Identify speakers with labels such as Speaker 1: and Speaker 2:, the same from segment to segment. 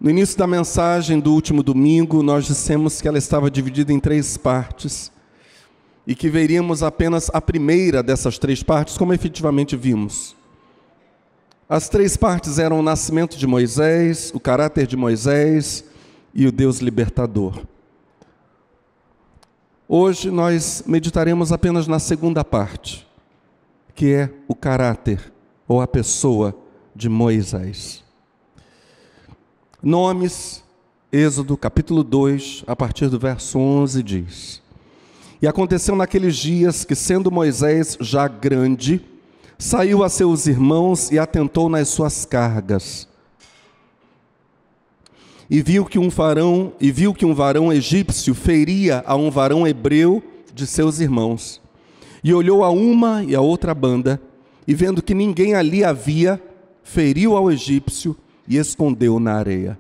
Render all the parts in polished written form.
Speaker 1: No início da mensagem do último domingo, nós dissemos que ela estava dividida em 3 partes e que veríamos apenas a primeira dessas 3 partes, como efetivamente vimos. As 3 partes eram o nascimento de Moisés, o caráter de Moisés e o Deus libertador. Hoje nós meditaremos apenas na segunda parte, que é o caráter ou a pessoa de Moisés. Nomes, Êxodo capítulo 2, a partir do verso 11 diz: E aconteceu naqueles dias que, sendo Moisés já grande, saiu a seus irmãos e atentou nas suas cargas. E viu que um varão egípcio feria a um varão hebreu de seus irmãos. E olhou a uma e a outra banda, e vendo que ninguém ali havia, feriu ao egípcio e escondeu na areia.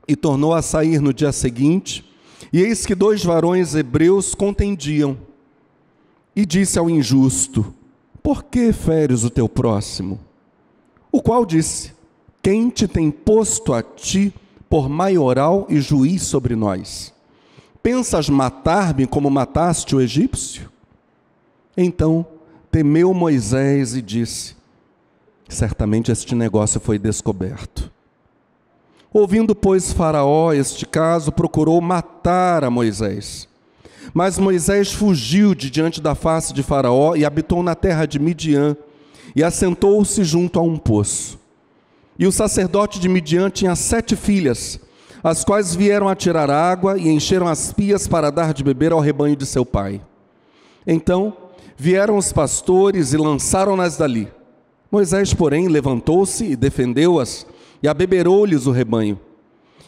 Speaker 1: E tornou a sair no dia seguinte, e eis que 2 varões hebreus contendiam. E disse ao injusto: Por que feres o teu próximo? O qual disse: Quem te tem posto a ti por maioral e juiz sobre nós? Pensas matar-me como mataste o egípcio? Então temeu Moisés e disse: Certamente este negócio foi descoberto. Ouvindo, pois, Faraó este caso, procurou matar a Moisés. Mas Moisés fugiu de diante da face de Faraó e habitou na terra de Midian, e assentou-se junto a um poço. E o sacerdote de Midian tinha 7 filhas, as quais vieram a tirar água e encheram as pias para dar de beber ao rebanho de seu pai. Então vieram os pastores e lançaram-nas dali. Moisés, porém, levantou-se e defendeu-as, e abeberou-lhes o rebanho.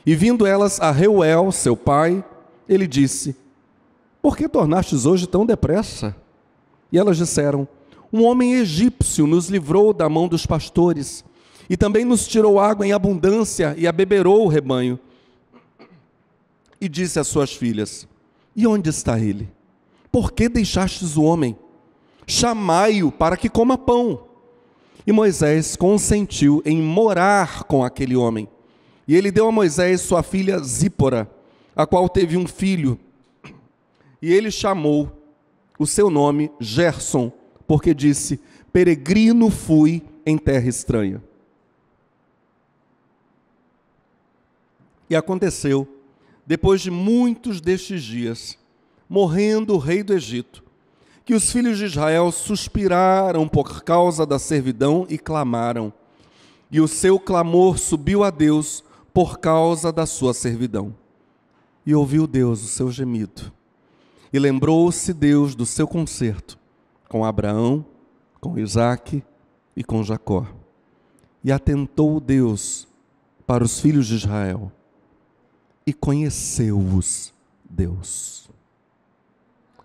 Speaker 1: E vindo elas a Reuel, seu pai, ele disse: Por que tornastes hoje tão depressa? E elas disseram: Um homem egípcio nos livrou da mão dos pastores, e também nos tirou água em abundância, e abeberou o rebanho. E disse às suas filhas: E onde está ele? Por que deixastes o homem? Chamai-o para que coma pão. E Moisés consentiu em morar com aquele homem. E ele deu a Moisés sua filha Zípora, a qual teve um filho. E ele chamou o seu nome Gerson, porque disse: Peregrino fui em terra estranha. E aconteceu, depois de muitos destes dias, morrendo o rei do Egito, que os filhos de Israel suspiraram por causa da servidão e clamaram. E o seu clamor subiu a Deus por causa da sua servidão. E ouviu Deus o seu gemido. E lembrou-se Deus do seu concerto com Abraão, com Isaque e com Jacó. E atentou Deus para os filhos de Israel. E conheceu-os Deus.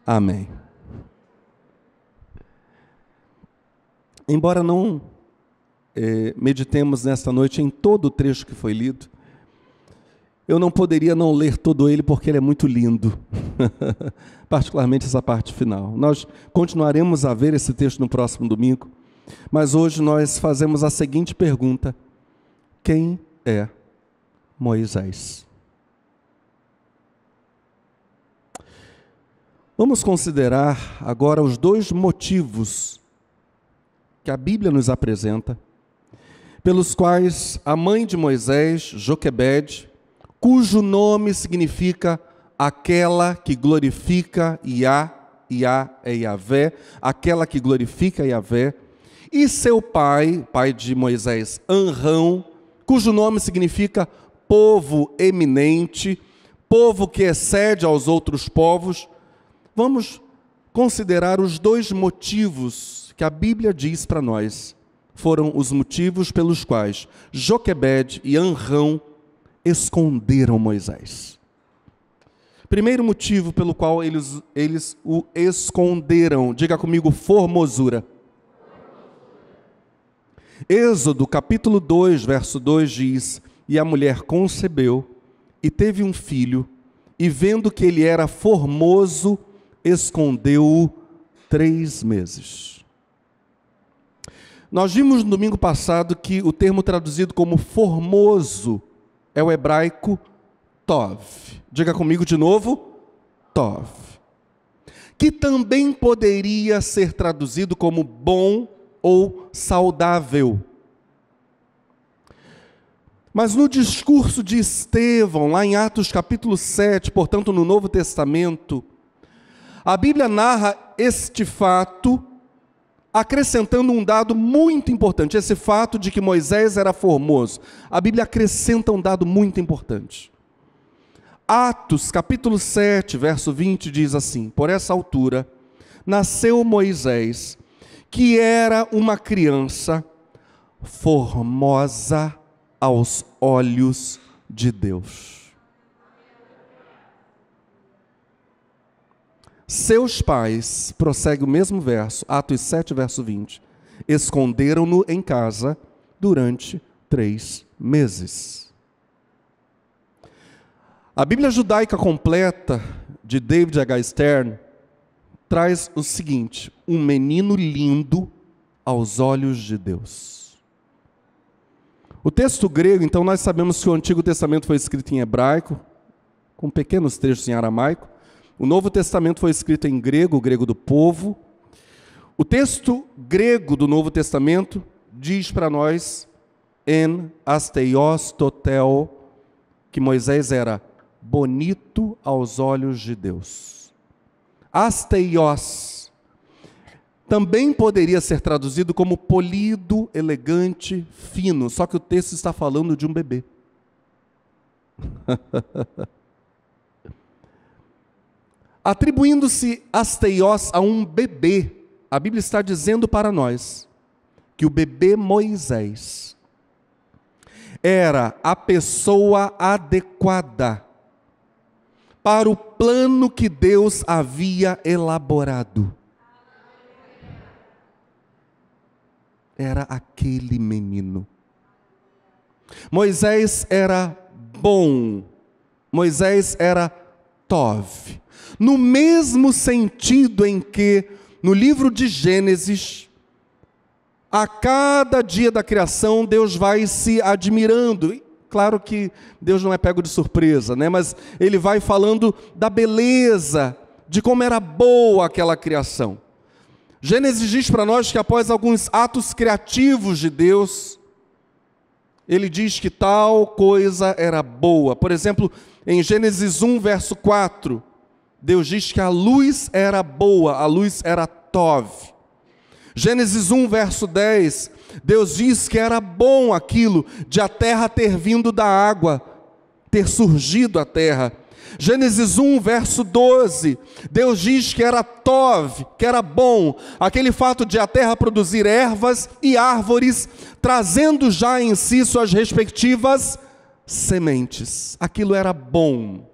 Speaker 1: Amém. Embora não meditemos nesta noite em todo o trecho que foi lido, eu não poderia não ler todo ele porque ele é muito lindo, particularmente essa parte final. Nós continuaremos a ver esse texto no próximo domingo, mas hoje nós fazemos a seguinte pergunta: quem é Moisés? Vamos considerar agora os 2 motivos que a Bíblia nos apresenta, pelos quais a mãe de Moisés, Joquebede, cujo nome significa aquela que glorifica Iá é Yahvé, aquela que glorifica Yahvé, e seu pai, pai de Moisés, Amrão, cujo nome significa povo eminente, povo que excede aos outros povos. Vamos considerar os 2 motivos que a Bíblia diz para nós foram os motivos pelos quais Joquebede e Amrão esconderam Moisés. Primeiro motivo pelo qual eles o esconderam, diga comigo, formosura. Êxodo capítulo 2, verso 2 diz: E a mulher concebeu e teve um filho, e vendo que ele era formoso, escondeu-o 3 meses. Nós vimos no domingo passado que o termo traduzido como formoso é o hebraico tov. Diga comigo de novo, tov. Que também poderia ser traduzido como bom ou saudável. Mas no discurso de Estevão, lá em Atos capítulo 7, portanto no Novo Testamento, a Bíblia narra este fato, acrescentando um dado muito importante, esse fato de que Moisés era formoso. A Bíblia acrescenta um dado muito importante. Atos, capítulo 7, verso 20, diz assim: por essa altura, nasceu Moisés, que era uma criança formosa aos olhos de Deus. Seus pais, prossegue o mesmo verso, Atos 7, verso 20, esconderam-no em casa durante 3 meses. A Bíblia Judaica Completa, de David H. Stern, traz o seguinte: um menino lindo aos olhos de Deus. O texto grego, então nós sabemos que o Antigo Testamento foi escrito em hebraico, com pequenos trechos em aramaico. O Novo Testamento foi escrito em grego, o grego do povo. O texto grego do Novo Testamento diz para nós, en asteios totel, que Moisés era bonito aos olhos de Deus. Asteios também poderia ser traduzido como polido, elegante, fino, só que o texto está falando de um bebê. Atribuindo-se asteios a um bebê, a Bíblia está dizendo para nós que o bebê Moisés era a pessoa adequada para o plano que Deus havia elaborado. Era aquele menino. Moisés era bom. Moisés era tov. No mesmo sentido em que, no livro de Gênesis, a cada dia da criação, Deus vai se admirando. Claro que Deus não é pego de surpresa, né? Mas Ele vai falando da beleza, de como era boa aquela criação. Gênesis diz para nós que após alguns atos criativos de Deus, Ele diz que tal coisa era boa. Por exemplo, em Gênesis 1, verso 4, Deus diz que a luz era boa, a luz era tov. Gênesis 1, verso 10, Deus diz que era bom aquilo de a terra ter vindo da água, ter surgido a terra. Gênesis 1, verso 12, Deus diz que era tov, que era bom, aquele fato de a terra produzir ervas e árvores, trazendo já em si suas respectivas sementes. Aquilo era bom.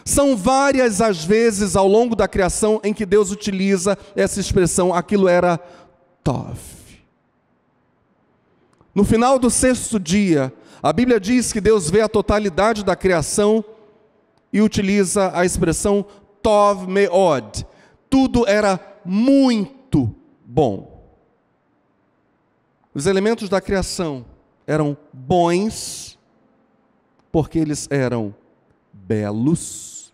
Speaker 1: São várias as vezes ao longo da criação em que Deus utiliza essa expressão, aquilo era tov. No final do 6º dia, a Bíblia diz que Deus vê a totalidade da criação e utiliza a expressão tov meod. Tudo era muito bom. Os elementos da criação eram bons, porque eles eram belos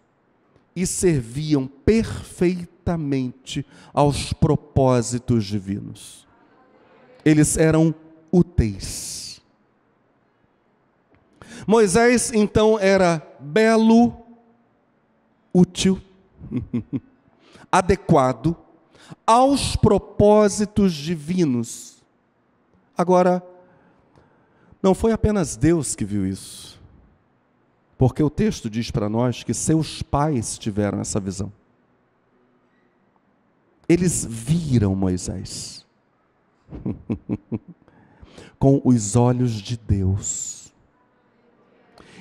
Speaker 1: e serviam perfeitamente aos propósitos divinos. Eles eram úteis. Moisés, então, era belo, útil, adequado aos propósitos divinos. Agora, não foi apenas Deus que viu isso, porque o texto diz para nós que seus pais tiveram essa visão. Eles viram Moisés com os olhos de Deus.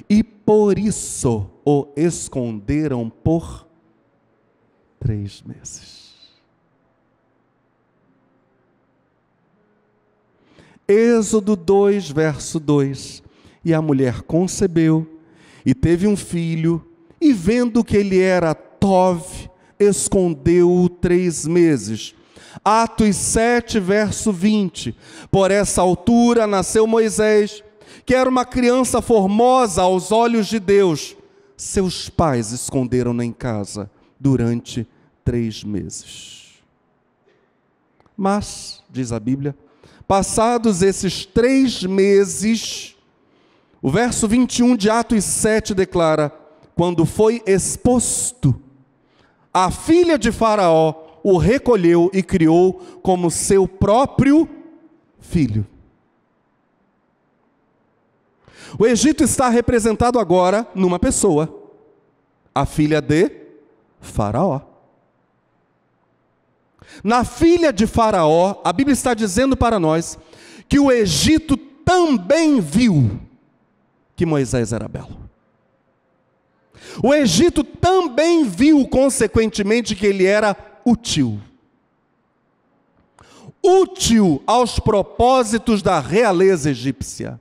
Speaker 1: E por isso o esconderam por 3 meses. Êxodo 2, verso 2. E a mulher concebeu e teve um filho, e vendo que ele era tov, escondeu-o 3 meses. Atos 7, verso 20. Por essa altura nasceu Moisés, que era uma criança formosa aos olhos de Deus. Seus pais esconderam-no em casa durante 3 meses. Mas, diz a Bíblia, passados esses 3 meses, o verso 21 de Atos 7 declara: quando foi exposto, a filha de Faraó o recolheu e criou como seu próprio filho. O Egito está representado agora numa pessoa, a filha de Faraó. Na filha de Faraó, a Bíblia está dizendo para nós que o Egito também viu que Moisés era belo. O Egito também viu, consequentemente, que ele era útil. Útil aos propósitos da realeza egípcia.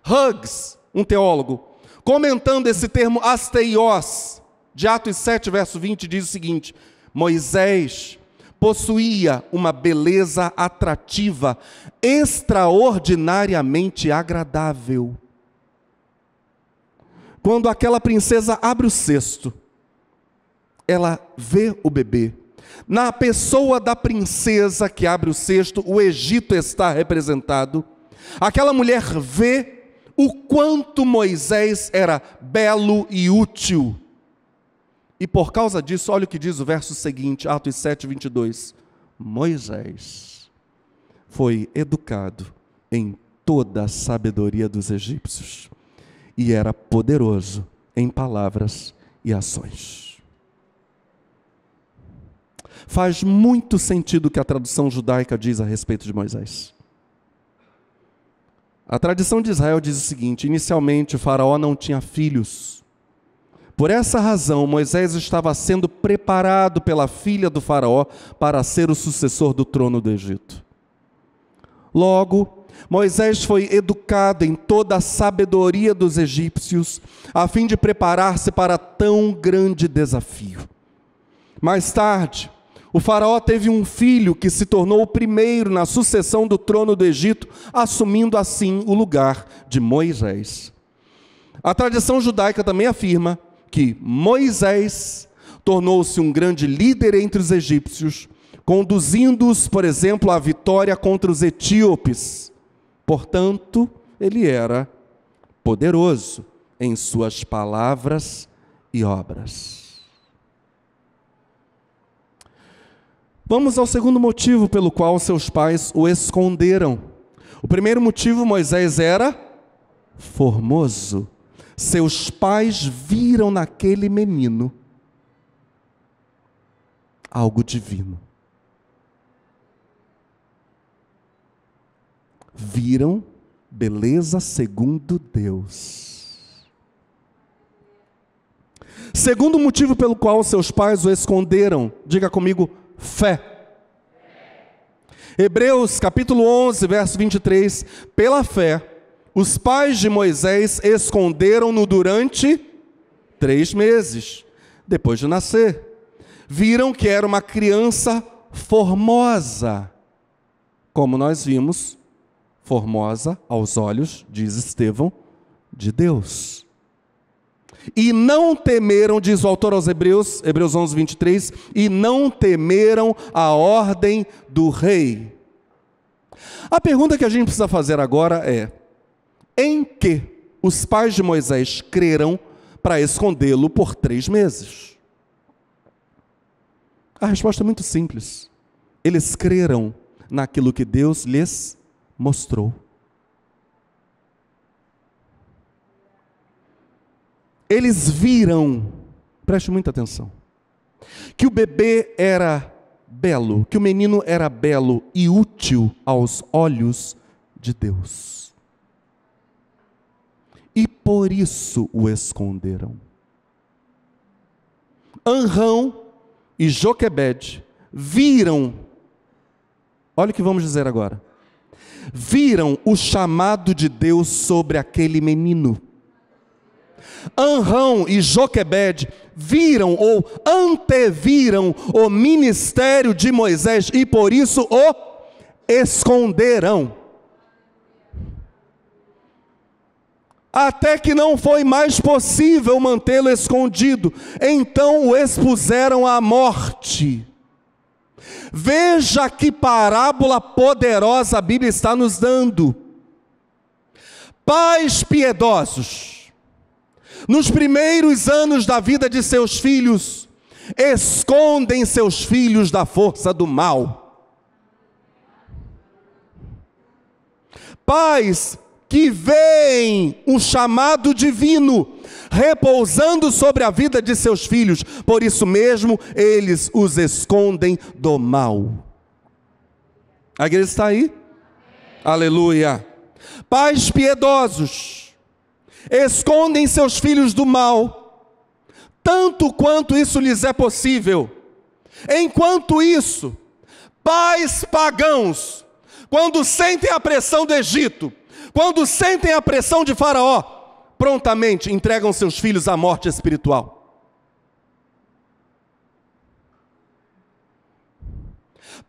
Speaker 1: Hughes, um teólogo, comentando esse termo asteios, de Atos 7, verso 20, diz o seguinte: Moisés possuía uma beleza atrativa, extraordinariamente agradável. Quando aquela princesa abre o cesto, ela vê o bebê. Na pessoa da princesa que abre o cesto, o Egito está representado. Aquela mulher vê o quanto Moisés era belo e útil. E por causa disso, olha o que diz o verso seguinte, Atos 7, 22. Moisés foi educado em toda a sabedoria dos egípcios e era poderoso em palavras e ações. Faz muito sentido o que a tradução judaica diz a respeito de Moisés. A tradição de Israel diz o seguinte: inicialmente o faraó não tinha filhos. Por essa razão, Moisés estava sendo preparado pela filha do faraó para ser o sucessor do trono do Egito. Logo, Moisés foi educado em toda a sabedoria dos egípcios, a fim de preparar-se para tão grande desafio. Mais tarde, o faraó teve um filho que se tornou o primeiro na sucessão do trono do Egito, assumindo assim o lugar de Moisés. A tradição judaica também afirma que Moisés tornou-se um grande líder entre os egípcios, conduzindo-os, por exemplo, à vitória contra os etíopes. Portanto, ele era poderoso em suas palavras e obras. Vamos ao segundo motivo pelo qual seus pais o esconderam. O primeiro motivo, Moisés era formoso. Seus pais viram naquele menino algo divino. Viram beleza segundo Deus. Segundo motivo pelo qual seus pais o esconderam, diga comigo, fé. Hebreus capítulo 11, verso 23, pela fé, os pais de Moisés esconderam-no durante 3 meses, depois de nascer. Viram que era uma criança formosa, como nós vimos, formosa aos olhos, diz Estevão, de Deus. E não temeram, diz o autor aos Hebreus, Hebreus 11, 23, e não temeram a ordem do rei. A pergunta que a gente precisa fazer agora é: em que os pais de Moisés creram para escondê-lo por 3 meses? A resposta é muito simples. Eles creram naquilo que Deus lhes mostrou. Eles viram, preste muita atenção, que o bebê era belo, que o menino era belo e útil aos olhos de Deus. E por isso o esconderam. Anrão e Joquebede viram, olha o que vamos dizer agora, viram o chamado de Deus sobre aquele menino. Anrão e Joquebede viram ou anteviram o ministério de Moisés e por isso o esconderam. Até que não foi mais possível mantê-lo escondido, então o expuseram à morte. Veja que parábola poderosa a Bíblia está nos dando. Pais piedosos, nos primeiros anos da vida de seus filhos, escondem seus filhos da força do mal. Pais que veem um chamado divino repousando sobre a vida de seus filhos, por isso mesmo eles os escondem do mal. A igreja está aí? Aleluia. Pais piedosos escondem seus filhos do mal, tanto quanto isso lhes é possível. Enquanto isso, pais pagãos, quando sentem a pressão do Egito, quando sentem a pressão de Faraó, prontamente entregam seus filhos à morte espiritual.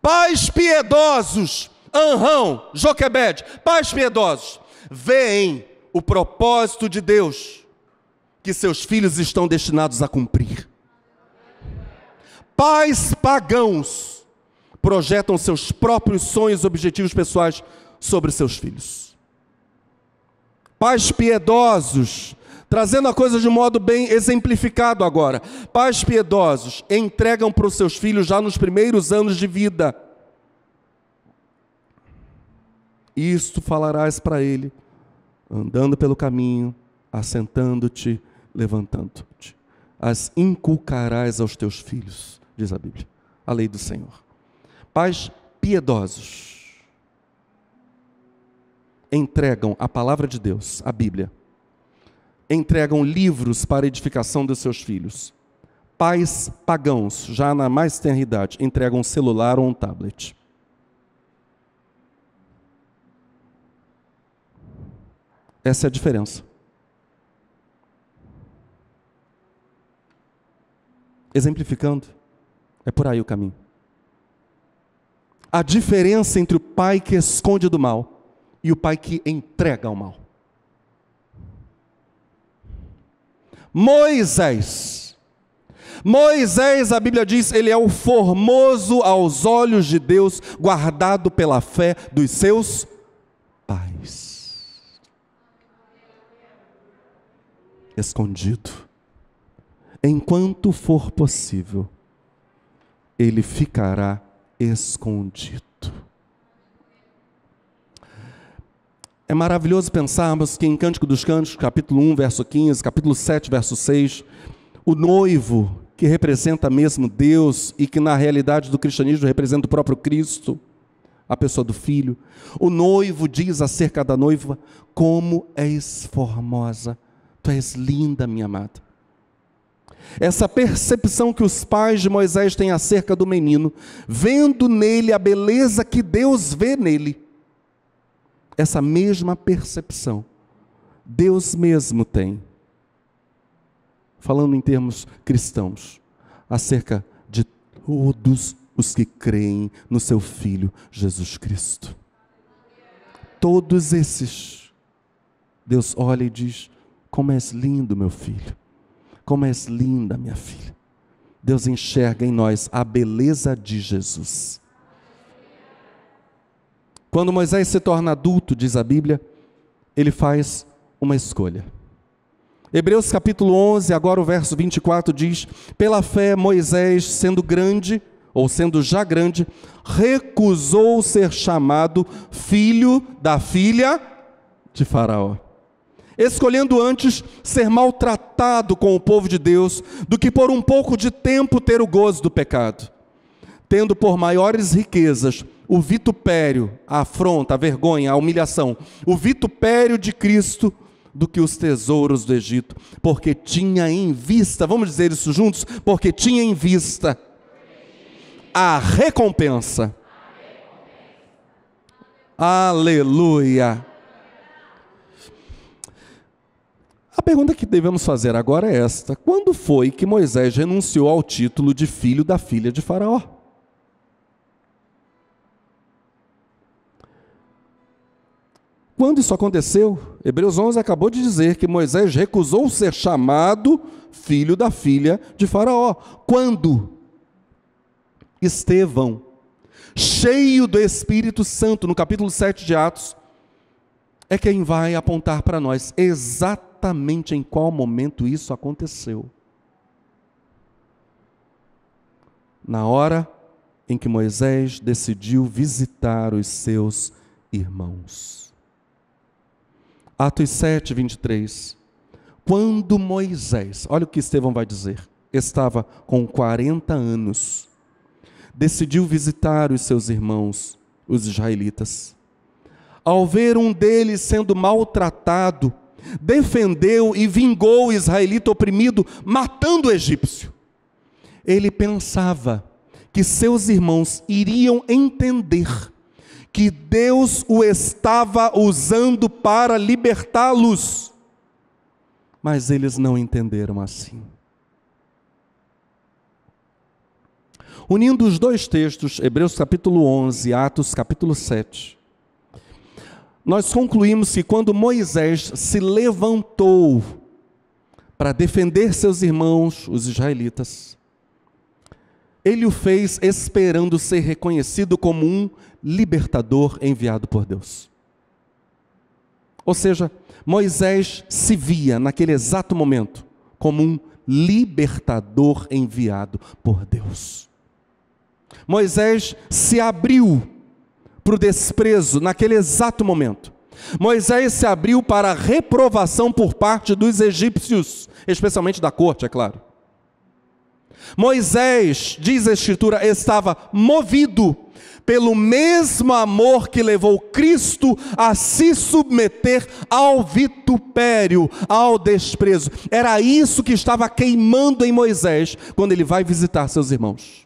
Speaker 1: Pais piedosos, Anrão, Joquebede, pais piedosos, veem o propósito de Deus que seus filhos estão destinados a cumprir. Pais pagãos projetam seus próprios sonhos e objetivos pessoais sobre seus filhos. Pais piedosos, trazendo a coisa de um modo bem exemplificado agora. Pais piedosos entregam para os seus filhos já nos primeiros anos de vida. Isto falarás para ele, andando pelo caminho, assentando-te, levantando-te. As inculcarás aos teus filhos, diz a Bíblia, a lei do Senhor. Pais piedosos entregam a palavra de Deus, a Bíblia, entregam livros para a edificação dos seus filhos. Pais pagãos, já na mais tenra idade, entregam um celular ou um tablet. Essa é a diferença. Exemplificando, é por aí o caminho. A diferença entre o pai que esconde do mal e o pai que entrega ao mal. Moisés, a Bíblia diz, ele é o formoso aos olhos de Deus, guardado pela fé dos seus pais. Escondido. Enquanto for possível, ele ficará escondido. É maravilhoso pensarmos que em Cântico dos Cânticos, capítulo 1, verso 15, capítulo 7, verso 6, o noivo, que representa mesmo Deus e que na realidade do cristianismo representa o próprio Cristo, a pessoa do Filho, o noivo diz acerca da noiva: como és formosa, tu és linda, minha amada. Essa percepção que os pais de Moisés têm acerca do menino, vendo nele a beleza que Deus vê nele, essa mesma percepção Deus mesmo tem, falando em termos cristãos, acerca de todos os que creem no seu Filho Jesus Cristo. Todos esses, Deus olha e diz: como és lindo, meu filho, como és linda, minha filha. Deus enxerga em nós a beleza de Jesus. Quando Moisés se torna adulto, diz a Bíblia, ele faz uma escolha. Hebreus capítulo 11, agora o verso 24 diz: pela fé Moisés, sendo grande, ou sendo já grande, recusou ser chamado filho da filha de Faraó, escolhendo antes ser maltratado com o povo de Deus, do que por um pouco de tempo ter o gozo do pecado, tendo por maiores riquezas o vitupério, a afronta, a vergonha, a humilhação, o vitupério de Cristo, do que os tesouros do Egito, porque tinha em vista, vamos dizer isso juntos, porque tinha em vista a recompensa. Aleluia. pergunta que devemos fazer agora é esta: quando foi que Moisés renunciou ao título de filho da filha de Faraó? Quando isso aconteceu? Hebreus 11 acabou de dizer que Moisés recusou ser chamado filho da filha de Faraó. Quando? Estevão, cheio do Espírito Santo, no capítulo 7 de Atos, é quem vai apontar para nós exatamente em qual momento isso aconteceu. Na hora em que Moisés decidiu visitar os seus irmãos. Atos 7, 23. Quando Moisés, olha o que Estevão vai dizer, estava com 40 anos, decidiu visitar os seus irmãos, os israelitas. Ao ver um deles sendo maltratado, defendeu e vingou o israelita oprimido, matando o egípcio. Ele pensava que seus irmãos iriam entender que Deus o estava usando para libertá-los. Mas eles não entenderam assim. Unindo os dois textos, Hebreus capítulo 11 e Atos capítulo 7, nós concluímos que quando Moisés se levantou para defender seus irmãos, os israelitas, ele o fez esperando ser reconhecido como um libertador enviado por Deus. Ou seja, Moisés se via naquele exato momento como um libertador enviado por Deus. Moisés se abriu para o desprezo naquele exato momento. Moisés se abriu para a reprovação por parte dos egípcios, especialmente da corte, é claro. Moisés, diz a Escritura, estava movido pelo mesmo amor que levou Cristo a se submeter ao vitupério, ao desprezo. Era isso que estava queimando em Moisés quando ele vai visitar seus irmãos.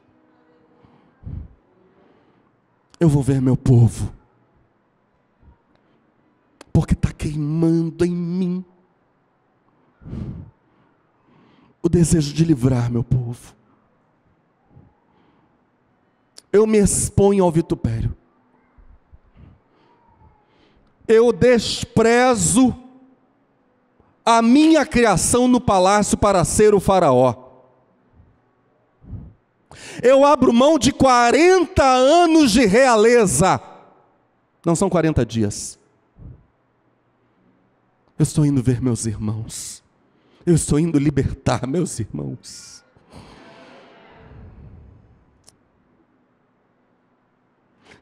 Speaker 1: Eu vou ver meu povo, porque está queimando em mim o desejo de livrar meu povo. Eu me exponho ao vitupério. Eu desprezo a minha criação no palácio para ser o faraó. Eu abro mão de 40 anos de realeza. Não são 40 dias. Eu estou indo ver meus irmãos. Eu estou indo libertar meus irmãos.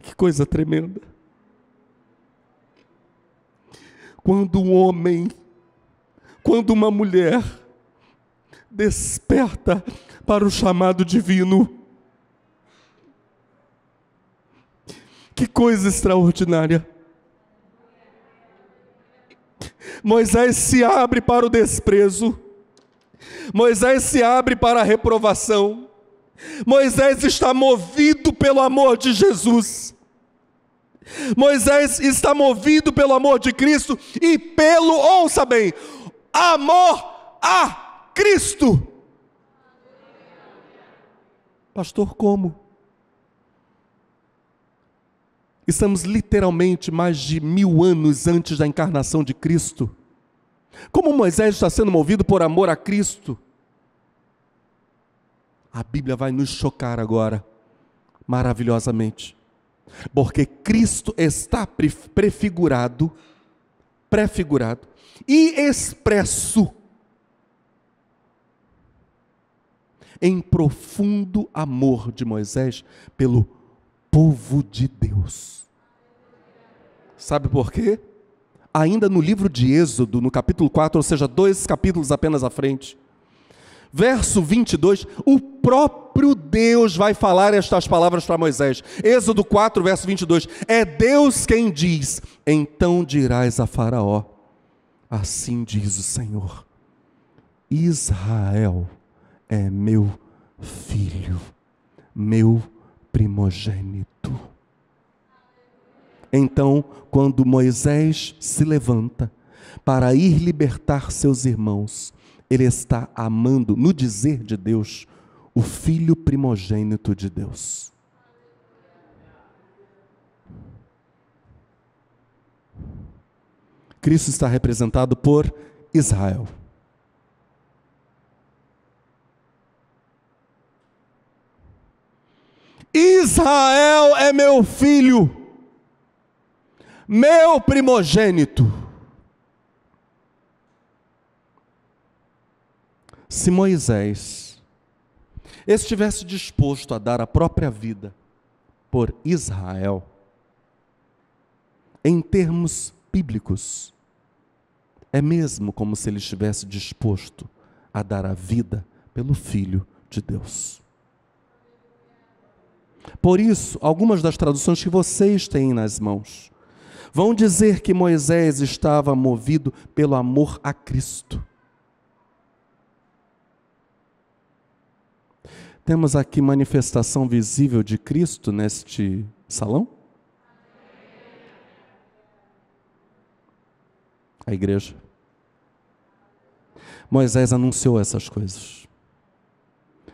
Speaker 1: Que coisa tremenda. Quando um homem, quando uma mulher desperta para o chamado divino. Que coisa extraordinária. Moisés se abre para o desprezo. Moisés se abre para a reprovação. Moisés está movido pelo amor de Jesus. Moisés está movido pelo amor de Cristo e pelo, ouça bem, amor a Cristo. Pastor, como? Estamos literalmente mais de 1000 anos antes da encarnação de Cristo. Como Moisés está sendo movido por amor a Cristo? A Bíblia vai nos chocar agora, maravilhosamente. Porque Cristo está prefigurado e expresso em profundo amor de Moisés pelo povo de Deus. Sabe por quê? Ainda no livro de Êxodo, no capítulo 4, ou seja, 2 capítulos apenas à frente, verso 22, o próprio Deus vai falar estas palavras para Moisés. Êxodo 4, verso 22, é Deus quem diz: então dirás a Faraó, assim diz o Senhor, Israel é meu filho, meu primogênito. Então, quando Moisés se levanta para ir libertar seus irmãos. Ele está amando, no dizer de Deus, o filho primogênito de Deus. Cristo está representado por Israel. Israel é meu filho, meu primogênito. Se Moisés estivesse disposto a dar a própria vida por Israel, em termos bíblicos, é mesmo como se ele estivesse disposto a dar a vida pelo Filho de Deus. Por isso, algumas das traduções que vocês têm nas mãos vão dizer que Moisés estava movido pelo amor a Cristo. Temos aqui manifestação visível de Cristo neste salão? A igreja. Moisés anunciou essas coisas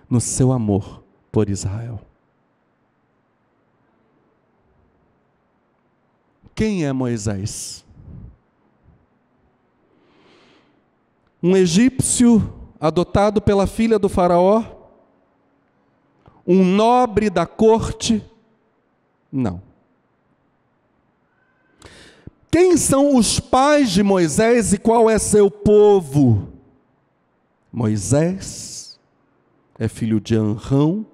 Speaker 1: no seu amor por Israel. Quem é Moisés? Um egípcio adotado pela filha do faraó? Um nobre da corte? Não. Quem são os pais de Moisés e qual é seu povo? Moisés é filho de Amrão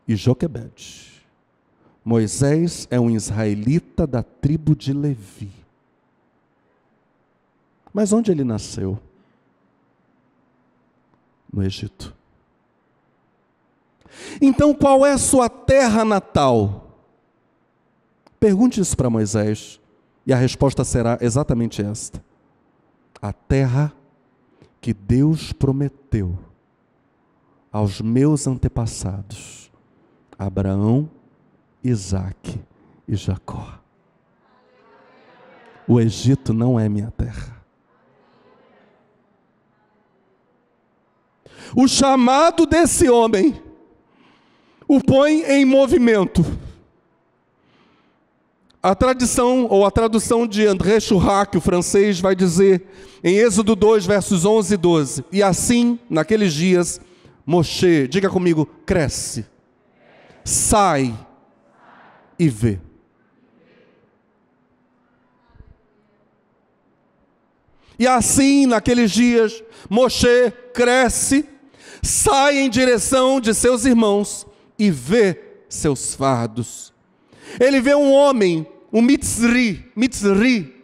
Speaker 1: e Joquebede. Moisés é um israelita da tribo de Levi. Mas onde ele nasceu? No Egito. Então, qual é a sua terra natal? Pergunte isso para Moisés, e a resposta será exatamente esta: a terra que Deus prometeu aos meus antepassados, Abraão, Isaque e Jacó. O Egito não é minha terra. O chamado desse homem o põe em movimento. A tradição, ou a tradução de André Churrac, o francês, vai dizer, em Êxodo 2, versos 11 e 12, e assim, naqueles dias, Moshe, diga comigo, cresce, sai e vê. E assim, naqueles dias, Moshe cresce, sai em direção de seus irmãos e vê seus fardos. Ele vê um homem, um mitzri. Mitzri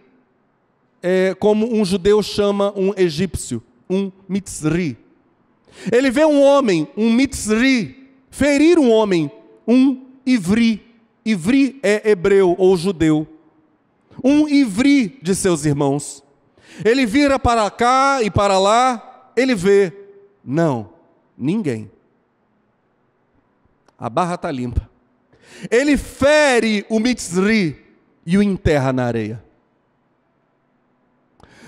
Speaker 1: é como um judeu chama um egípcio, um mitzri. Ele vê um homem, um mitzri, ferir um homem, um ivri. Ivri é hebreu ou judeu. Um ivri de seus irmãos. Ele vira para cá e para lá, ele vê. Não, ninguém. A barra está limpa. Ele fere o mitzri e o enterra na areia.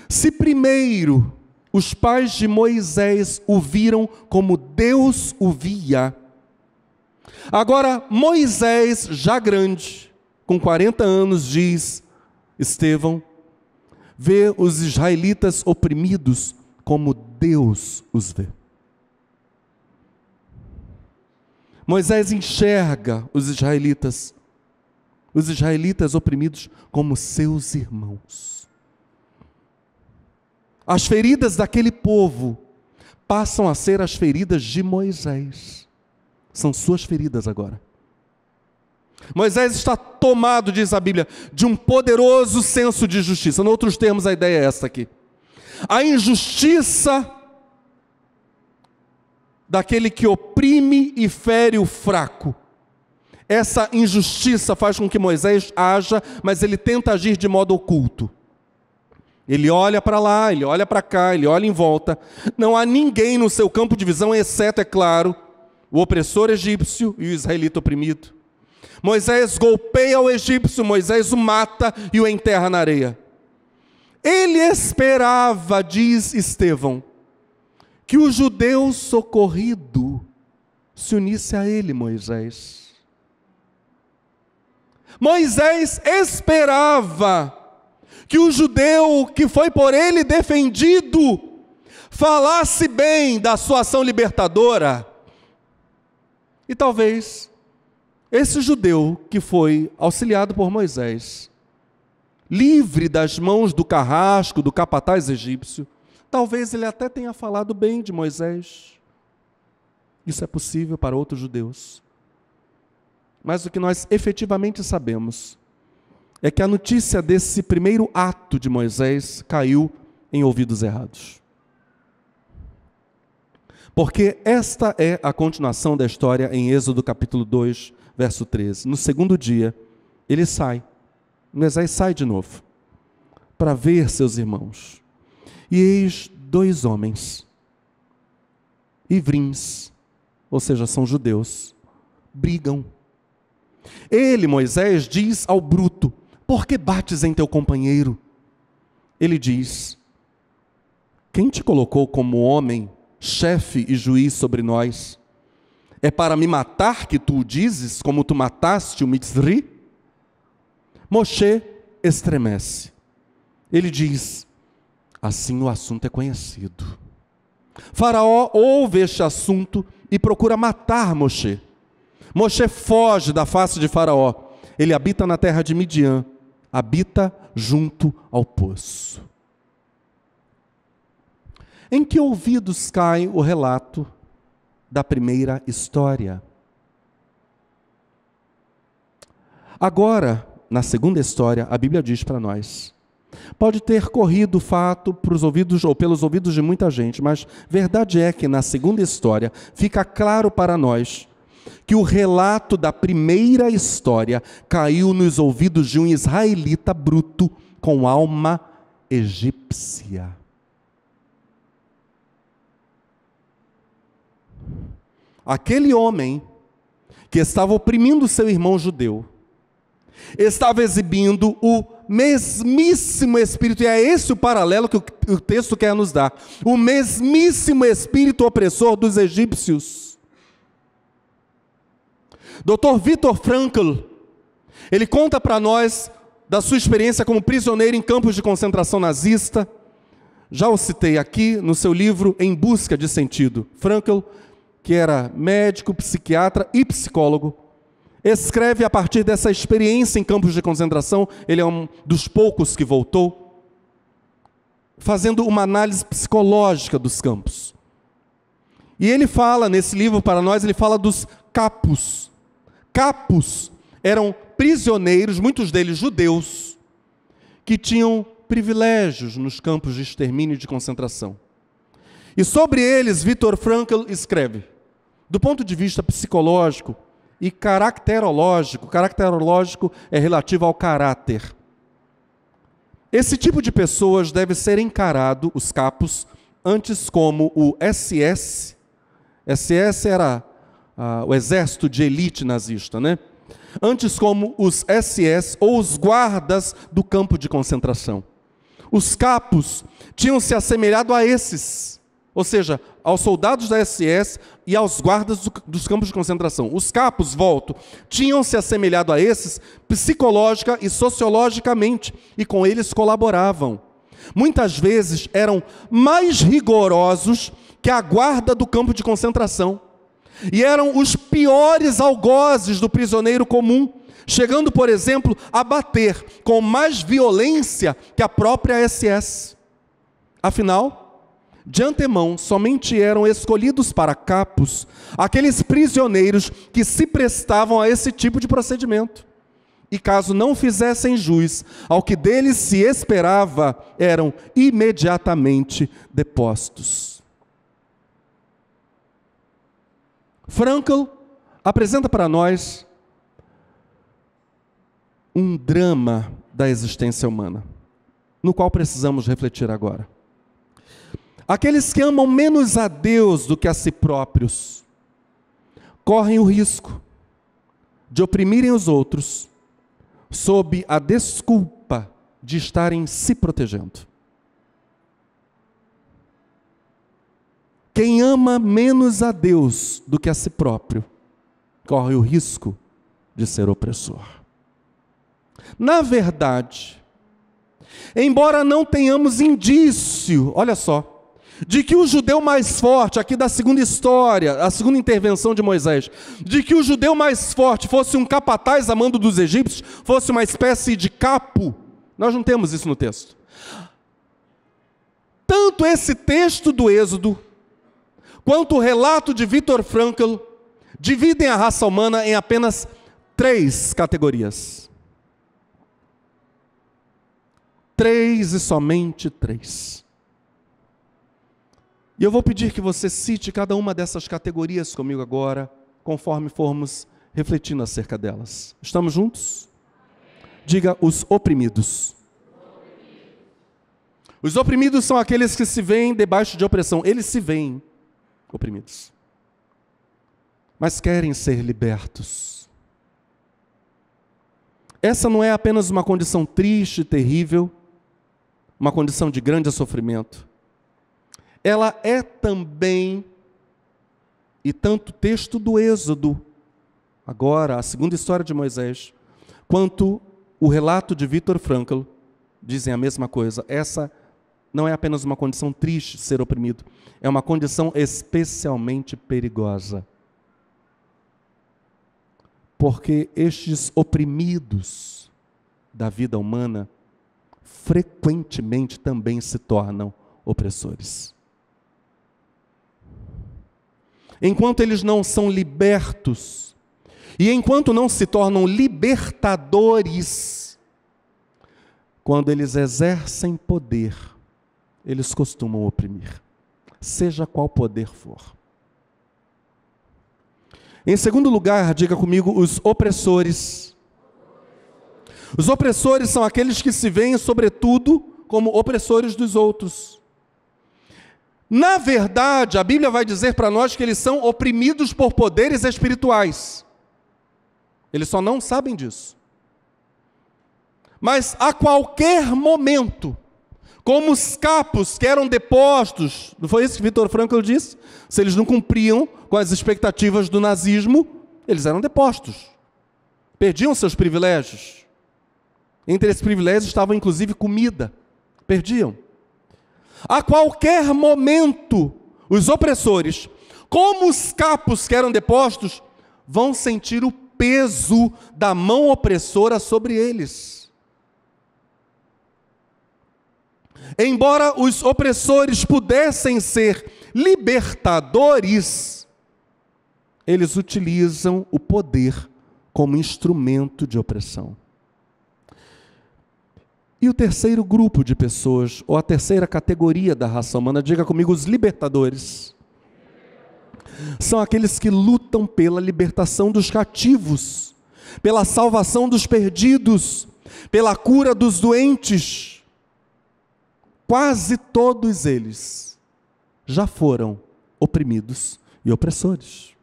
Speaker 1: Se primeiro os pais de Moisés o viram como Deus o via, agora Moisés, já grande, com 40 anos, diz Estevão, vê os israelitas oprimidos como Deus os vê. Moisés enxerga os israelitas oprimidos como seus irmãos. As feridas daquele povo passam a ser as feridas de Moisés. São suas feridas agora. Moisés está tomado, diz a Bíblia, de um poderoso senso de justiça. Em outros termos, a ideia é esta aqui. A injustiça daquele que oprime e fere o fraco. Essa injustiça faz com que Moisés haja, mas ele tenta agir de modo oculto. Ele olha para lá, ele olha para cá, ele olha em volta. Não há ninguém no seu campo de visão, exceto, é claro, o opressor egípcio e o israelita oprimido. Moisés golpeia o egípcio, Moisés o mata e o enterra na areia. Ele esperava, diz Estevão, que o judeu socorrido se unisse a ele, Moisés. Moisés esperava que o judeu que foi por ele defendido falasse bem da sua ação libertadora. E talvez esse judeu que foi auxiliado por Moisés, livre das mãos do carrasco, do capataz egípcio, talvez ele até tenha falado bem de Moisés. Isso é possível para outros judeus. Mas o que nós efetivamente sabemos é que a notícia desse primeiro ato de Moisés caiu em ouvidos errados. Porque esta é a continuação da história em Êxodo capítulo 2, verso 13. No segundo dia, ele sai. Moisés sai de novo para ver seus irmãos. E eis 2 homens, ivrins, ou seja, são judeus, brigam. Ele, Moisés, diz ao bruto: por que bates em teu companheiro? Ele diz: quem te colocou como homem, chefe e juiz sobre nós? É para me matar que tu o dizes, como tu mataste o Mitzri? Moshe estremece. Ele diz: assim o assunto é conhecido. Faraó ouve este assunto e procura matar Moshe. Moshe foge da face de Faraó. Ele habita na terra de Midian, habita junto ao poço. Em que ouvidos cai o relato da primeira história? Agora, na segunda história, a Bíblia diz para nós: pode ter corrido o fato para os ouvidos ou pelos ouvidos de muita gente, mas verdade é que na segunda história fica claro para nós que o relato da primeira história caiu nos ouvidos de um israelita bruto com alma egípcia. Aquele homem que estava oprimindo seu irmão judeu estava exibindo o mesmíssimo espírito, e é esse o paralelo que o texto quer nos dar, o mesmíssimo espírito opressor dos egípcios. Dr. Viktor Frankl, ele conta para nós da sua experiência como prisioneiro em campos de concentração nazista. Já o citei aqui no seu livro Em Busca de Sentido. Frankl, que era médico, psiquiatra e psicólogo, escreve a partir dessa experiência em campos de concentração. Ele é um dos poucos que voltou, fazendo uma análise psicológica dos campos. E ele fala, nesse livro para nós, ele fala dos capos. Capos eram prisioneiros, muitos deles judeus, que tinham privilégios nos campos de extermínio e de concentração. E sobre eles, Viktor Frankl escreve, do ponto de vista psicológico e caracterológico é relativo ao caráter. Esse tipo de pessoas deve ser encarado, os capos, antes como o SS. SS era o exército de elite nazista, né? Antes como os SS, ou os guardas do campo de concentração. Os capos tinham se assemelhado a esses, ou seja, aos soldados da SS e aos guardas dos campos de concentração. Os capos, tinham se assemelhado a esses psicológica e sociologicamente, e com eles colaboravam. Muitas vezes eram mais rigorosos que a guarda do campo de concentração, e eram os piores algozes do prisioneiro comum, chegando, por exemplo, a bater com mais violência que a própria SS. Afinal, de antemão, somente eram escolhidos para capos aqueles prisioneiros que se prestavam a esse tipo de procedimento. E caso não fizessem jus ao que deles se esperava, eram imediatamente depostos. Frankl apresenta para nós um drama da existência humana, no qual precisamos refletir agora. Aqueles que amam menos a Deus do que a si próprios, correm o risco de oprimirem os outros, sob a desculpa de estarem se protegendo. Quem ama menos a Deus do que a si próprio, corre o risco de ser opressor. Na verdade, embora não tenhamos indício, olha só, de que o judeu mais forte, aqui da segunda história, a segunda intervenção de Moisés, de que o judeu mais forte fosse um capataz a mando dos egípcios, fosse uma espécie de capo, nós não temos isso no texto. Tanto esse texto do Êxodo, quanto o relato de Viktor Frankl, dividem a raça humana em apenas 3 categorias. 3 e somente 3. E eu vou pedir que você cite cada uma dessas categorias comigo agora, conforme formos refletindo acerca delas. Estamos juntos? Diga: os oprimidos. Os oprimidos são aqueles que se veem debaixo de opressão. Eles se veem oprimidos, mas querem ser libertos. Essa não é apenas uma condição triste, terrível, uma condição de grande sofrimento. Ela é também, e tanto o texto do Êxodo, agora a segunda história de Moisés, quanto o relato de Viktor Frankl, dizem a mesma coisa. Essa não é apenas uma condição triste ser oprimido, é uma condição especialmente perigosa. Porque estes oprimidos da vida humana frequentemente também se tornam opressores. Enquanto eles não são libertos, e enquanto não se tornam libertadores, quando eles exercem poder, eles costumam oprimir, seja qual poder for. Em segundo lugar, diga comigo, os opressores. Os opressores são aqueles que se veem, sobretudo, como opressores dos outros. Na verdade, a Bíblia vai dizer para nós que eles são oprimidos por poderes espirituais. Eles só não sabem disso. Mas a qualquer momento, como os capos que eram depostos, não foi isso que Viktor Frankl disse? Se eles não cumpriam com as expectativas do nazismo, eles eram depostos. Perdiam seus privilégios. Entre esses privilégios estavam inclusive comida. Perdiam. A qualquer momento, os opressores, como os capos que eram depostos, vão sentir o peso da mão opressora sobre eles. Embora os opressores pudessem ser libertadores, eles utilizam o poder como instrumento de opressão. E o terceiro grupo de pessoas, ou a terceira categoria da raça humana, diga comigo, os libertadores. São aqueles que lutam pela libertação dos cativos, pela salvação dos perdidos, pela cura dos doentes. Quase todos eles já foram oprimidos e opressores.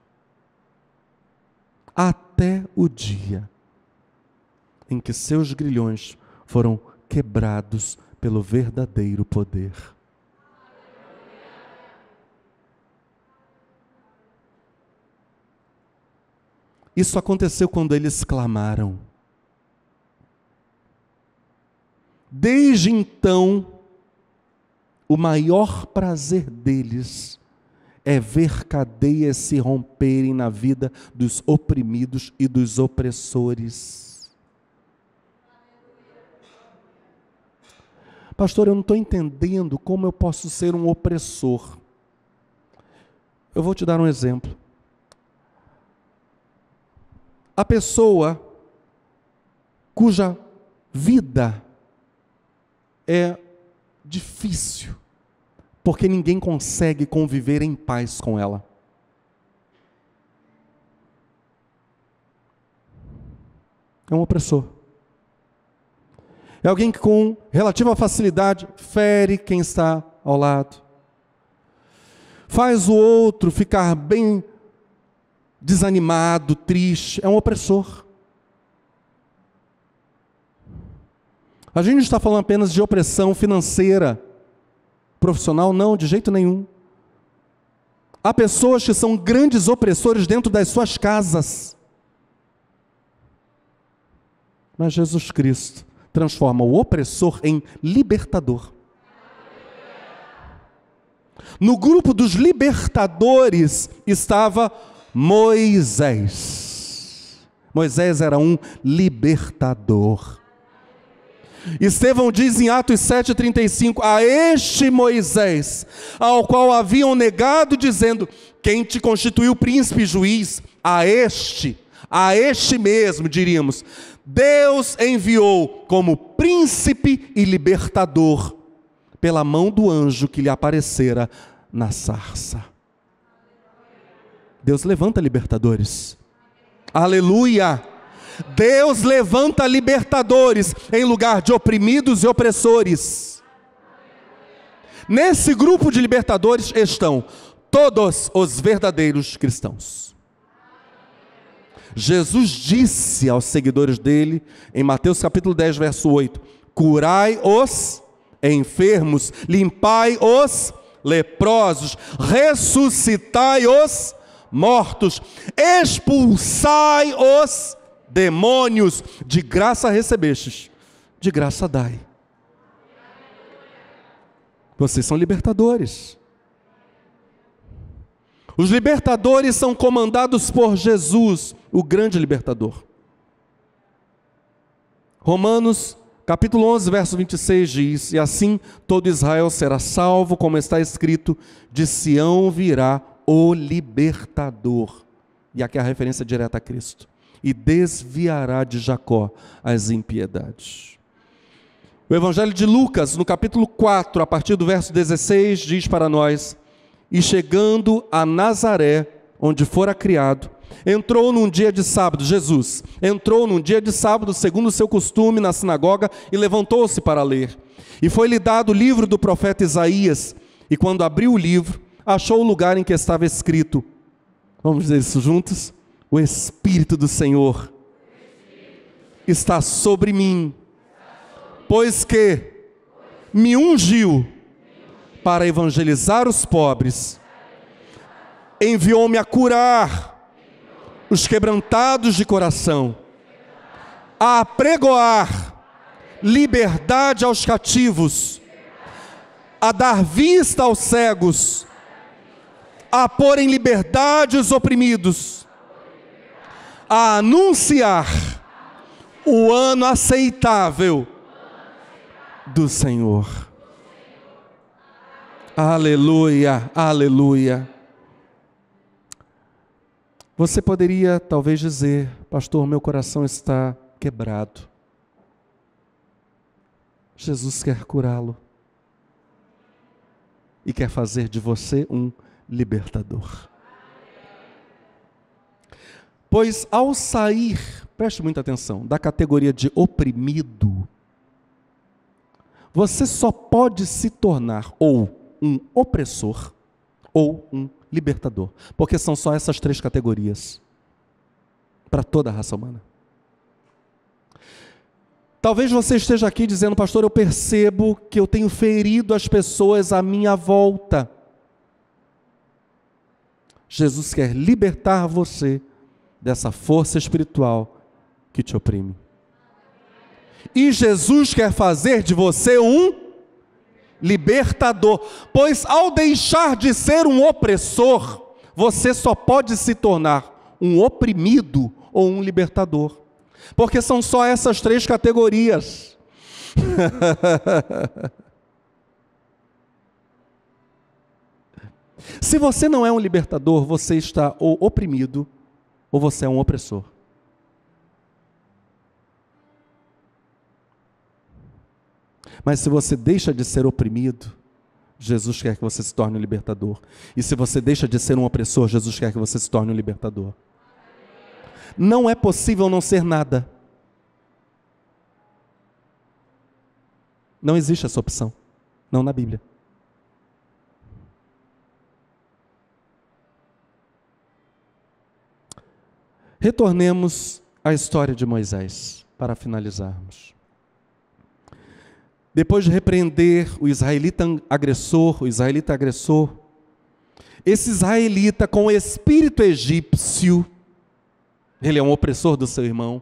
Speaker 1: Até o dia em que seus grilhões foram quebrados pelo verdadeiro poder. Isso aconteceu quando eles clamaram. Desde então, o maior prazer deles é ver cadeias se romperem na vida dos oprimidos e dos opressores. Pastor, eu não estou entendendo como eu posso ser um opressor. Eu vou te dar um exemplo. A pessoa cuja vida é difícil, porque ninguém consegue conviver em paz com ela. É um opressor. É alguém que com relativa facilidade fere quem está ao lado. Faz o outro ficar bem desanimado, triste. É um opressor. A gente não está falando apenas de opressão financeira, profissional, não, de jeito nenhum. Há pessoas que são grandes opressores dentro das suas casas. Mas Jesus Cristo transforma o opressor em libertador. No grupo dos libertadores estava Moisés. Moisés era um libertador. Estevão diz em Atos 7,35, a este Moisés, ao qual haviam negado, dizendo, quem te constituiu príncipe e juiz? A este mesmo, diríamos, Deus enviou como príncipe e libertador, pela mão do anjo que lhe aparecera na sarça. Deus levanta libertadores. Aleluia! Deus levanta libertadores em lugar de oprimidos e opressores. Nesse grupo de libertadores estão todos os verdadeiros cristãos. Jesus disse aos seguidores dele, em Mateus capítulo 10, verso 8, curai os enfermos, limpai os leprosos, ressuscitai os mortos, expulsai os demônios, de graça recebestes, de graça dai. Vocês são libertadores. Os libertadores são comandados por Jesus, o grande libertador. Romanos capítulo 11, verso 26 diz, e assim todo Israel será salvo, como está escrito, de Sião virá o libertador. E aqui a referência direta a Cristo. E desviará de Jacó as impiedades. O Evangelho de Lucas, no capítulo 4, a partir do verso 16, diz para nós, e chegando a Nazaré, onde fora criado, entrou num dia de sábado, Jesus, entrou num dia de sábado, segundo o seu costume, na sinagoga, e levantou-se para ler. E foi-lhe dado o livro do profeta Isaías, e quando abriu o livro, achou o lugar em que estava escrito, vamos dizer isso juntos? O Espírito do Senhor está sobre mim, pois que me ungiu para evangelizar os pobres, enviou-me a curar os quebrantados de coração, a apregoar liberdade aos cativos, a dar vista aos cegos, a pôr em liberdade os oprimidos, a anunciar o ano aceitável do Senhor. Aleluia, aleluia. Você poderia talvez dizer, pastor, meu coração está quebrado. Jesus quer curá-lo e quer fazer de você um libertador. Pois ao sair, preste muita atenção, da categoria de oprimido, você só pode se tornar ou um opressor ou um libertador, porque são só essas três categorias para toda a raça humana. Talvez você esteja aqui dizendo, pastor, eu percebo que eu tenho ferido as pessoas à minha volta. Jesus quer libertar você dessa força espiritual que te oprime. E Jesus quer fazer de você um libertador, pois ao deixar de ser um opressor, você só pode se tornar um oprimido ou um libertador, porque são só essas três categorias. Se você não é um libertador, você está ou oprimido, ou você é um opressor. Mas se você deixa de ser oprimido, Jesus quer que você se torne um libertador. E se você deixa de ser um opressor, Jesus quer que você se torne um libertador. Não é possível não ser nada. Não existe essa opção. Não na Bíblia. Retornemos à história de Moisés, para finalizarmos. Depois de repreender o israelita agressor, esse israelita com o espírito egípcio, ele é um opressor do seu irmão,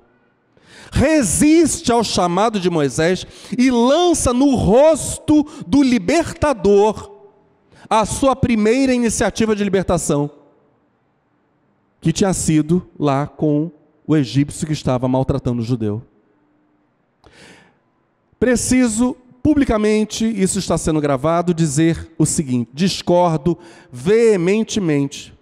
Speaker 1: resiste ao chamado de Moisés e lança no rosto do libertador a sua primeira iniciativa de libertação, que tinha sido lá com o egípcio que estava maltratando o judeu. Preciso, publicamente, isso está sendo gravado, dizer o seguinte: discordo veementemente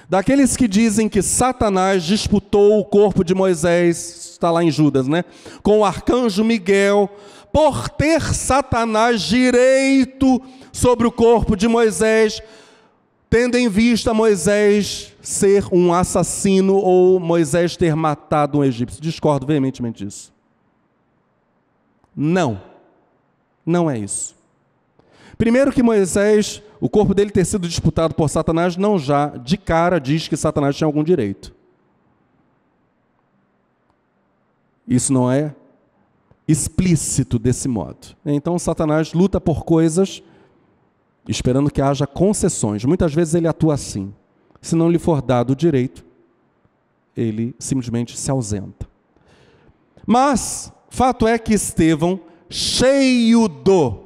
Speaker 1: daqueles que dizem que Satanás disputou o corpo de Moisés, está lá em Judas, né? Com o arcanjo Miguel, por ter Satanás direito sobre o corpo de Moisés, tendo em vista Moisés ser um assassino ou Moisés ter matado um egípcio. Discordo veementemente disso. Não é isso. Primeiro que Moisés, o corpo dele ter sido disputado por Satanás, não já de cara diz que Satanás tinha algum direito. Isso não é explícito desse modo. Então Satanás luta por coisas esperando que haja concessões. Muitas vezes ele atua assim. Se não lhe for dado o direito, ele simplesmente se ausenta. Mas fato é que Estevão, cheio do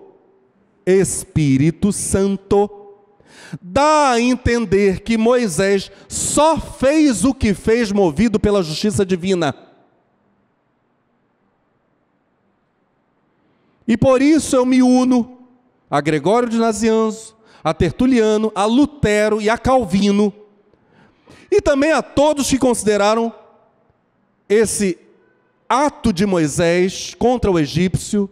Speaker 1: Espírito Santo, dá a entender que Moisés só fez o que fez movido pela justiça divina. E por isso eu me uno a Gregório de Nazianzo, a Tertuliano, a Lutero e a Calvino, e também a todos que consideraram esse ato de Moisés contra o egípcio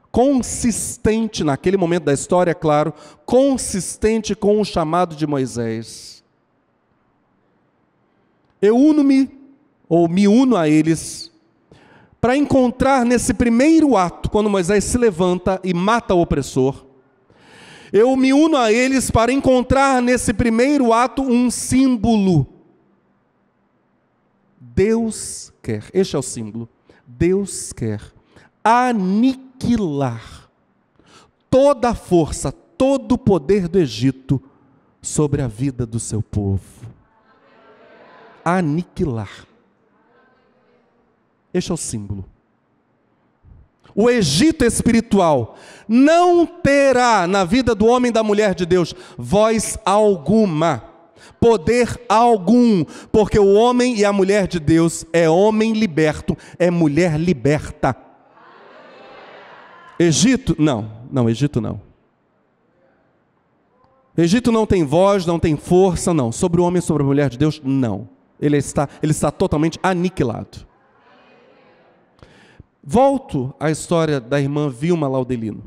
Speaker 1: consistente, naquele momento da história, é claro, consistente com o chamado de Moisés. Eu me uno a eles, para encontrar nesse primeiro ato, quando Moisés se levanta e mata o opressor, eu me uno a eles para encontrar nesse primeiro ato um símbolo. Deus quer, este é o símbolo, Deus quer aniquilar toda a força, todo o poder do Egito sobre a vida do seu povo. Aniquilar. Este é o símbolo. O Egito espiritual não terá na vida do homem e da mulher de Deus voz alguma, poder algum, porque o homem e a mulher de Deus é homem liberto, é mulher liberta. Egito? Não, Egito não. Egito não tem voz, não tem força, não. Sobre o homem e sobre a mulher de Deus, não. Ele está totalmente aniquilado. Volto à história da irmã Vilma Laudelino.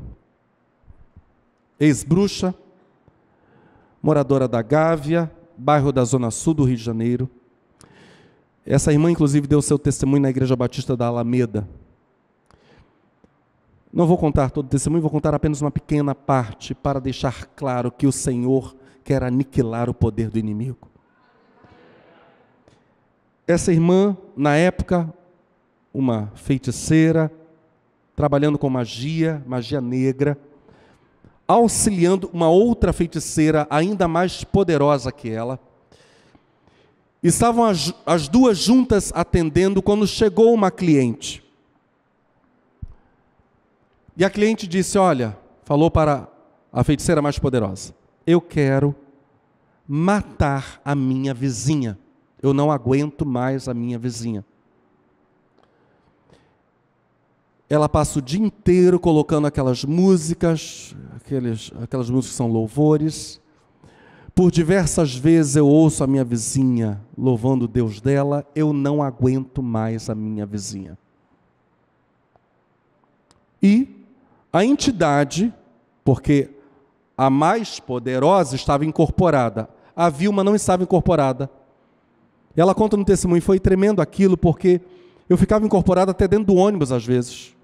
Speaker 1: Ex-bruxa, moradora da Gávea, bairro da Zona Sul do Rio de Janeiro. Essa irmã, inclusive, deu seu testemunho na Igreja Batista da Alameda. Não vou contar todo o testemunho, vou contar apenas uma pequena parte para deixar claro que o Senhor quer aniquilar o poder do inimigo. Essa irmã, na época, uma feiticeira, trabalhando com magia negra, auxiliando uma outra feiticeira ainda mais poderosa que ela. Estavam as duas juntas atendendo quando chegou uma cliente. E a cliente disse, olha, falou para a feiticeira mais poderosa, eu quero matar a minha vizinha. Eu não aguento mais a minha vizinha. Ela passa o dia inteiro colocando aquelas músicas, aquelas músicas que são louvores. Por diversas vezes eu ouço a minha vizinha louvando o Deus dela, eu não aguento mais a minha vizinha. E a entidade, porque a mais poderosa estava incorporada, a Vilma não estava incorporada. Ela conta no testemunho, foi tremendo aquilo, porque eu ficava incorporado até dentro do ônibus às vezes.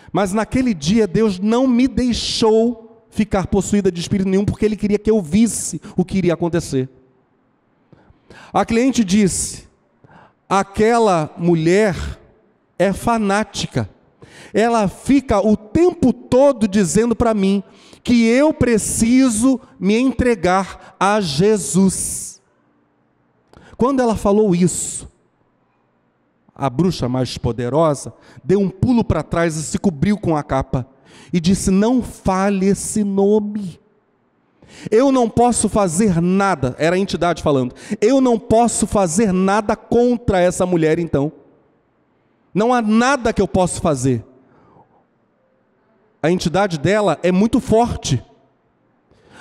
Speaker 1: Mas naquele dia Deus não me deixou ficar possuída de espírito nenhum, porque Ele queria que eu visse o que iria acontecer. A cliente disse, aquela mulher é fanática, ela fica o tempo todo dizendo para mim que eu preciso me entregar a Jesus. Quando ela falou isso, a bruxa mais poderosa deu um pulo para trás e se cobriu com a capa e disse: não fale esse nome. Eu não posso fazer nada, era a entidade falando, eu não posso fazer nada contra essa mulher então. Não há nada que eu possa fazer. A entidade dela é muito forte.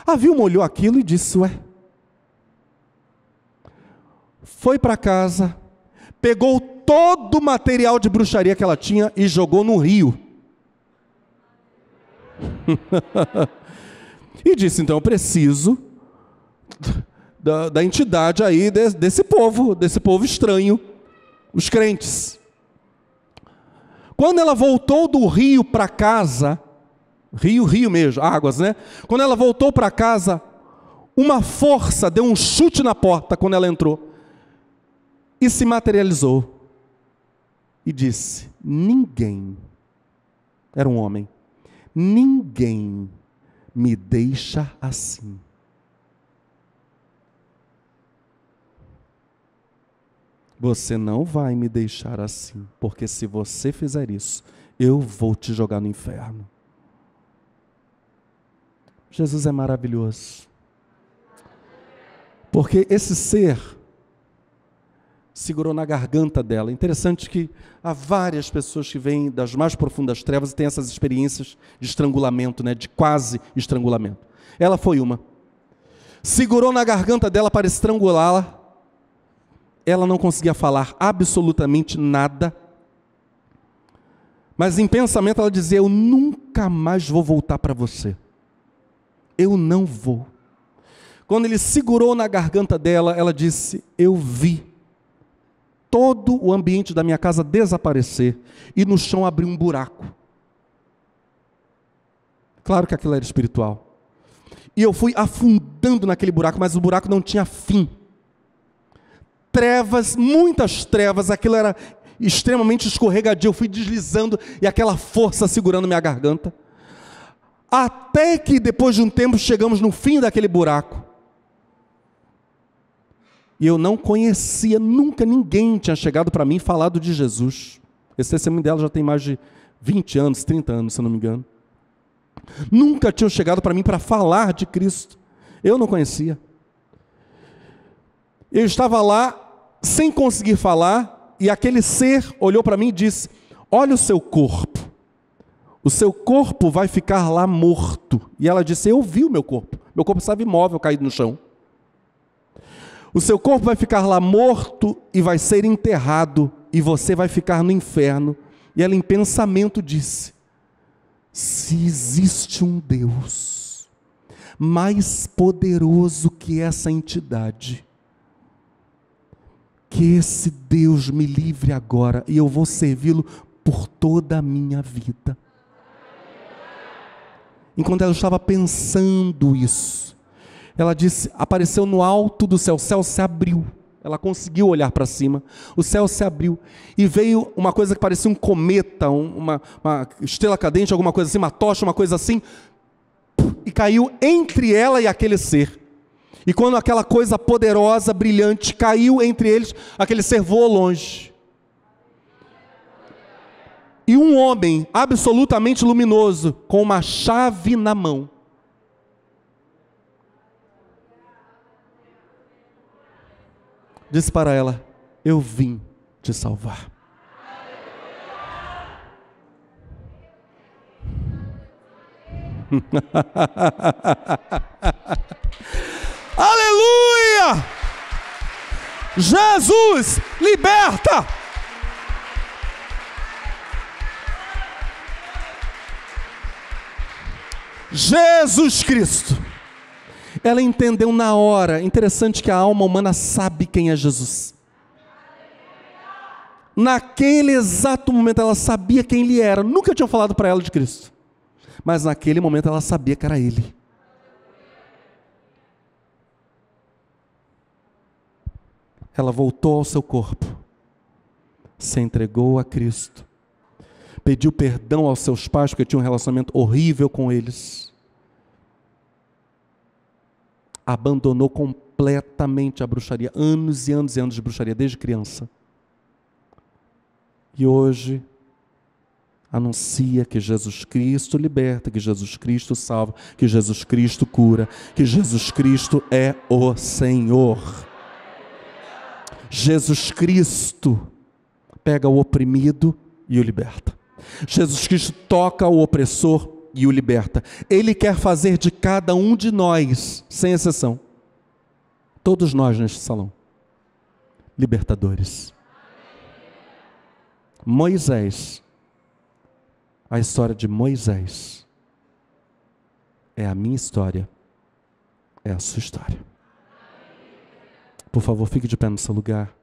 Speaker 1: A Vilma olhou aquilo e disse: ué. Foi para casa, pegou todo o material de bruxaria que ela tinha e jogou no rio. E disse: então eu preciso da entidade aí, desse povo estranho, os crentes. Quando ela voltou do rio para casa, rio mesmo, águas, né? Quando ela voltou para casa, uma força deu um chute na porta quando ela entrou e se materializou e disse: ninguém, era um homem, ninguém me deixa assim. Você não vai me deixar assim, porque se você fizer isso, eu vou te jogar no inferno. Jesus é maravilhoso, porque esse ser segurou na garganta dela. Interessante que há várias pessoas que vêm das mais profundas trevas e têm essas experiências de estrangulamento, né, de quase estrangulamento. Ela foi uma. Segurou na garganta dela para estrangulá-la. Ela não conseguia falar absolutamente nada. Mas em pensamento ela dizia: eu nunca mais vou voltar para você. Eu não vou. Quando ele segurou na garganta dela, ela disse: eu vi todo o ambiente da minha casa desaparecer e no chão abrir um buraco. Claro que aquilo era espiritual. E eu fui afundando naquele buraco, mas o buraco não tinha fim. Trevas, muitas trevas, aquilo era extremamente escorregadio. Eu fui deslizando e aquela força segurando minha garganta. Até que depois de um tempo chegamos no fim daquele buraco. E eu não conhecia, nunca ninguém tinha chegado para mim e falado de Jesus. Esse testemunho dela já tem mais de 20 anos, 30 anos, se eu não me engano. Nunca tinham chegado para mim para falar de Cristo. Eu não conhecia. Eu estava lá, sem conseguir falar, e aquele ser olhou para mim e disse: olha o seu corpo. O seu corpo vai ficar lá morto. E ela disse: eu vi o meu corpo. Meu corpo estava imóvel, caído no chão. O seu corpo vai ficar lá morto e vai ser enterrado, e você vai ficar no inferno. E ela em pensamento disse: se existe um Deus mais poderoso que essa entidade, que esse Deus me livre agora, e eu vou servi-lo por toda a minha vida. Enquanto ela estava pensando isso, ela disse: apareceu no alto do céu, o céu se abriu. Ela conseguiu olhar para cima, o céu se abriu, e veio uma coisa que parecia um cometa, uma estrela cadente, alguma coisa assim, uma tocha, uma coisa assim, e caiu entre ela e aquele ser. E quando aquela coisa poderosa, brilhante, caiu entre eles, aquele ser voou longe. E um homem absolutamente luminoso, com uma chave na mão, disse para ela: eu vim te salvar. Aleluia! Jesus liberta! Jesus Cristo. Ela entendeu na hora. Interessante que a alma humana sabe quem é Jesus. Naquele exato momento ela sabia quem ele era. Nunca tinha falado para ela de Cristo, mas naquele momento ela sabia que era ele. Ela voltou ao seu corpo, se entregou a Cristo, pediu perdão aos seus pais porque tinha um relacionamento horrível com eles. Abandonou completamente a bruxaria, anos e anos e anos de bruxaria, desde criança. E hoje anuncia que Jesus Cristo liberta, que Jesus Cristo salva, que Jesus Cristo cura, que Jesus Cristo é o Senhor. Jesus Cristo pega o oprimido e o liberta. Jesus Cristo toca o opressor e o liberta. Ele quer fazer de cada um de nós, sem exceção, todos nós neste salão, libertadores. Moisés, a história de Moisés é a minha história, é a sua história. Por favor, fique de pé no seu lugar.